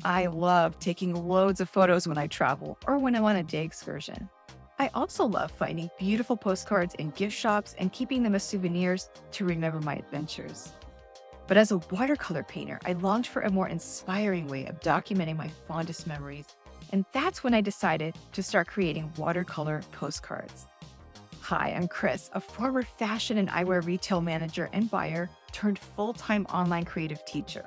I love taking loads of photos when I travel or when I'm on a day excursion. I also love finding beautiful postcards in gift shops and keeping them as souvenirs to remember my adventures. But as a watercolor painter, I longed for a more inspiring way of documenting my fondest memories. And that's when I decided to start creating watercolor postcards. Hi, I'm Chris, a former fashion and eyewear retail manager and buyer turned full-time online creative teacher.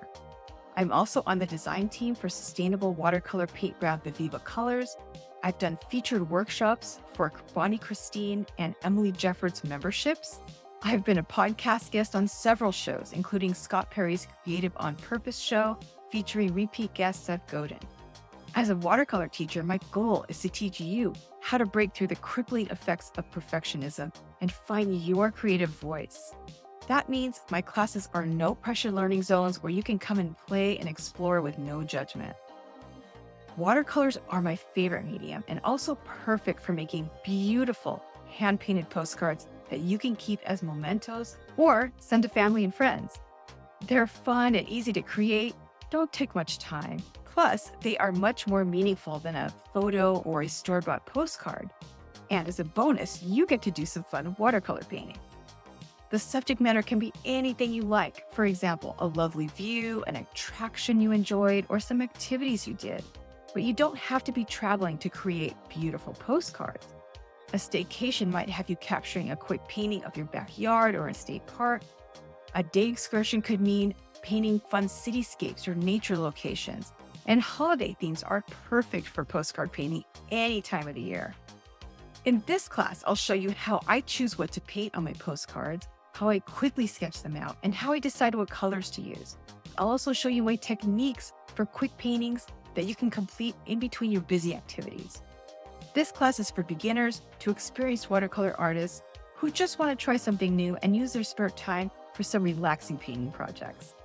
I'm also on the design team for sustainable watercolor paint brand Viva Colors. I've done featured workshops for Bonnie Christine and Emily Jeffords memberships. I've been a podcast guest on several shows, including Scott Perry's Creative on Purpose show, featuring repeat guest Seth Godin. As a watercolor teacher, my goal is to teach you how to break through the crippling effects of perfectionism and find your creative voice. That means my classes are no-pressure learning zones where you can come and play and explore with no judgment. Watercolors are my favorite medium and also perfect for making beautiful hand-painted postcards that you can keep as mementos or send to family and friends. They're fun and easy to create, don't take much time. Plus, they are much more meaningful than a photo or a store-bought postcard. And as a bonus, you get to do some fun watercolor painting. The subject matter can be anything you like. For example, a lovely view, an attraction you enjoyed, or some activities you did. But you don't have to be traveling to create beautiful postcards. A staycation might have you capturing a quick painting of your backyard or a state park. A day excursion could mean painting fun cityscapes or nature locations. And holiday themes are perfect for postcard painting any time of the year. In this class, I'll show you how I choose what to paint on my postcards, how I quickly sketch them out, and how I decide what colors to use. I'll also show you my techniques for quick paintings that you can complete in between your busy activities. This class is for beginners to experienced watercolor artists who just want to try something new and use their spare time for some relaxing painting projects.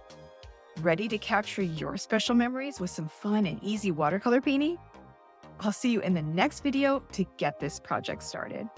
Ready to capture your special memories with some fun and easy watercolor painting? I'll see you in the next video to get this project started.